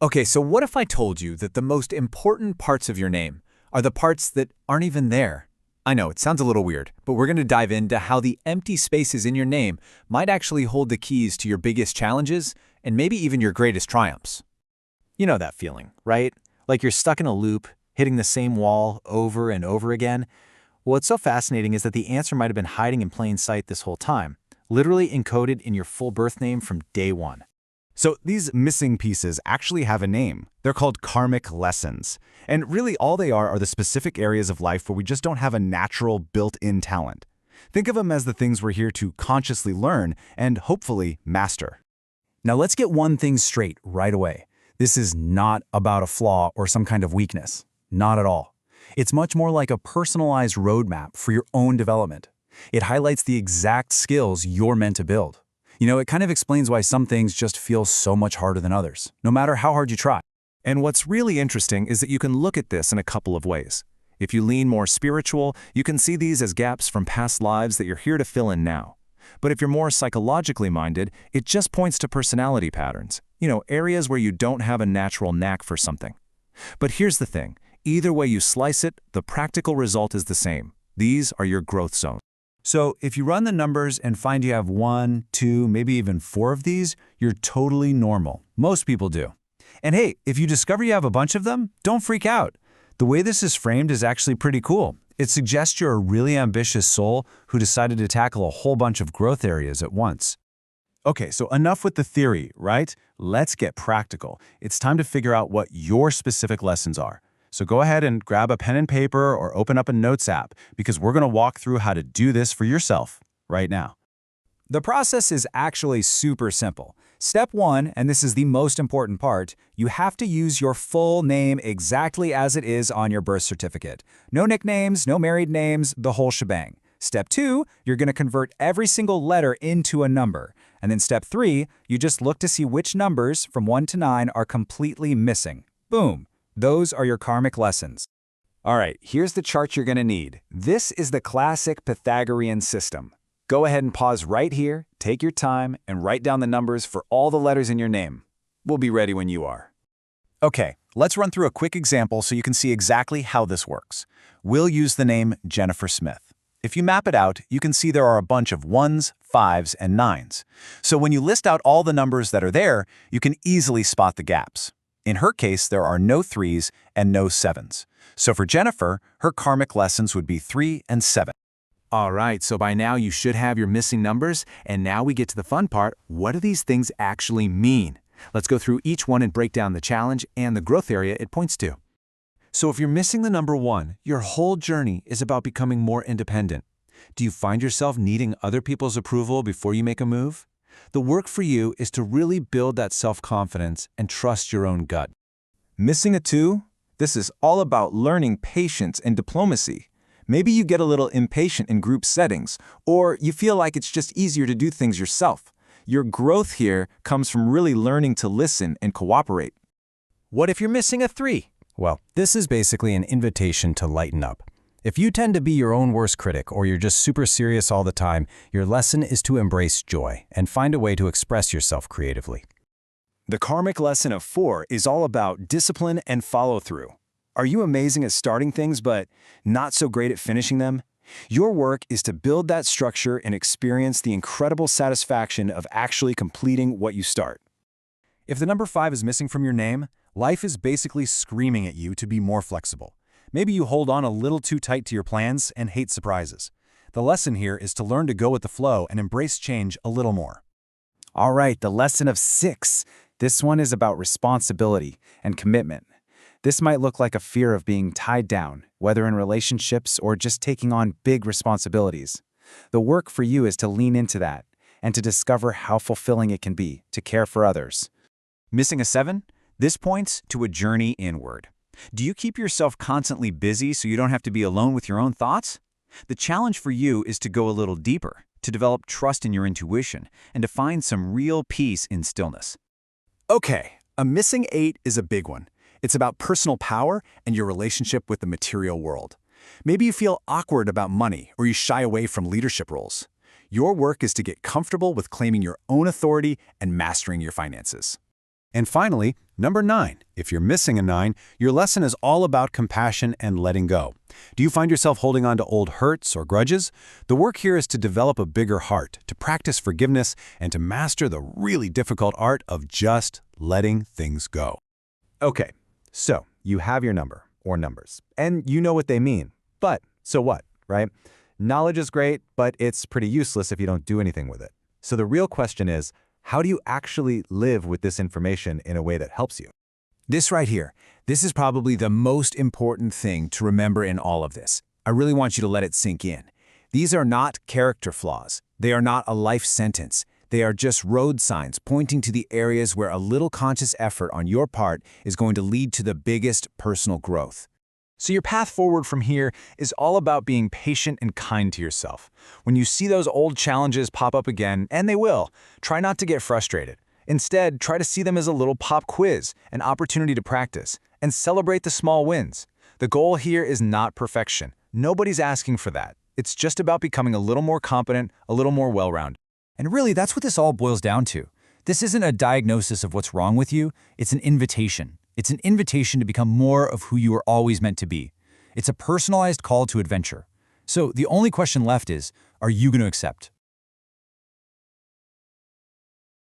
Okay, so what if I told you that the most important parts of your name are the parts that aren't even there? I know, it sounds a little weird, but we're going to dive into how the empty spaces in your name might actually hold the keys to your biggest challenges and maybe even your greatest triumphs. You know that feeling, right? Like you're stuck in a loop, hitting the same wall over and over again. What's so fascinating is that the answer might have been hiding in plain sight this whole time, literally encoded in your full birth name from day one. So these missing pieces actually have a name. They're called karmic lessons. And really all they are the specific areas of life where we just don't have a natural built-in talent. Think of them as the things we're here to consciously learn and hopefully master. Now let's get one thing straight right away. This is not about a flaw or some kind of weakness. Not at all. It's much more like a personalized roadmap for your own development. It highlights the exact skills you're meant to build. You know, it kind of explains why some things just feel so much harder than others, no matter how hard you try. And what's really interesting is that you can look at this in a couple of ways. If you lean more spiritual, you can see these as gaps from past lives that you're here to fill in now. But if you're more psychologically minded, it just points to personality patterns, areas where you don't have a natural knack for something. But here's the thing, either way you slice it, the practical result is the same. These are your growth zones. So if you run the numbers and find you have 1, 2, maybe even 4 of these, you're totally normal. Most people do. And hey, if you discover you have a bunch of them, don't freak out. The way this is framed is actually pretty cool. It suggests you're a really ambitious soul who decided to tackle a whole bunch of growth areas at once. Okay, so enough with the theory, right? Let's get practical. It's time to figure out what your specific lessons are. So go ahead and grab a pen and paper or open up a notes app because we're going to walk through how to do this for yourself right now. The process is actually super simple. Step 1, and this is the most important part, you have to use your full name exactly as it is on your birth certificate. No nicknames, no married names, the whole shebang. Step 2, you're going to convert every single letter into a number. And then step 3, you just look to see which numbers from 1 to 9 are completely missing. Boom. Those are your karmic lessons. All right, here's the chart you're going to need. This is the classic Pythagorean system. Go ahead and pause right here, take your time, and write down the numbers for all the letters in your name. We'll be ready when you are. Okay, let's run through a quick example so you can see exactly how this works. We'll use the name Jennifer Smith. If you map it out, you can see there are a bunch of 1s, 5s, and 9s. So when you list out all the numbers that are there, you can easily spot the gaps. In her case, there are no 3s and no 7s. So for Jennifer, her karmic lessons would be 3 and 7. All right, so by now you should have your missing numbers, and now we get to the fun part. What do these things actually mean? Let's go through each one and break down the challenge and the growth area it points to. So if you're missing the number 1, your whole journey is about becoming more independent. Do you find yourself needing other people's approval before you make a move? The work for you is to really build that self-confidence and trust your own gut. Missing a 2? This is all about learning patience and diplomacy. Maybe you get a little impatient in group settings, or you feel like it's just easier to do things yourself. Your growth here comes from really learning to listen and cooperate. What if you're missing a 3? Well, this is basically an invitation to lighten up. If you tend to be your own worst critic or you're just super serious all the time, your lesson is to embrace joy and find a way to express yourself creatively. The karmic lesson of 4 is all about discipline and follow-through. Are you amazing at starting things but not so great at finishing them? Your work is to build that structure and experience the incredible satisfaction of actually completing what you start. If the number 5 is missing from your name, life is basically screaming at you to be more flexible. Maybe you hold on a little too tight to your plans and hate surprises. The lesson here is to learn to go with the flow and embrace change a little more. All right, the lesson of 6. This one is about responsibility and commitment. This might look like a fear of being tied down, whether in relationships or just taking on big responsibilities. The work for you is to lean into that and to discover how fulfilling it can be to care for others. Missing a 7? This points to a journey inward. Do you keep yourself constantly busy so you don't have to be alone with your own thoughts? The challenge for you is to go a little deeper, to develop trust in your intuition, and to find some real peace in stillness. Okay, a missing 8 is a big one. It's about personal power and your relationship with the material world. Maybe you feel awkward about money or you shy away from leadership roles. Your work is to get comfortable with claiming your own authority and mastering your finances. And finally, Number 9. If you're missing a 9, your lesson is all about compassion and letting go. Do you find yourself holding on to old hurts or grudges? The work here is to develop a bigger heart, to practice forgiveness, and to master the really difficult art of just letting things go. Okay, so you have your number, or numbers, and you know what they mean. But so what, right? Knowledge is great, but it's pretty useless if you don't do anything with it. So the real question is, how do you actually live with this information in a way that helps you? This right here, this is probably the most important thing to remember in all of this. I really want you to let it sink in. These are not character flaws. They are not a life sentence. They are just road signs pointing to the areas where a little conscious effort on your part is going to lead to the biggest personal growth. So your path forward from here is all about being patient and kind to yourself. When you see those old challenges pop up again, and they will, try not to get frustrated. Instead, try to see them as a little pop quiz, an opportunity to practice, and celebrate the small wins. The goal here is not perfection. Nobody's asking for that. It's just about becoming a little more competent, a little more well-rounded. And really, that's what this all boils down to. This isn't a diagnosis of what's wrong with you, it's an invitation. It's an invitation to become more of who you were always meant to be. It's a personalized call to adventure. So the only question left is, are you going to accept?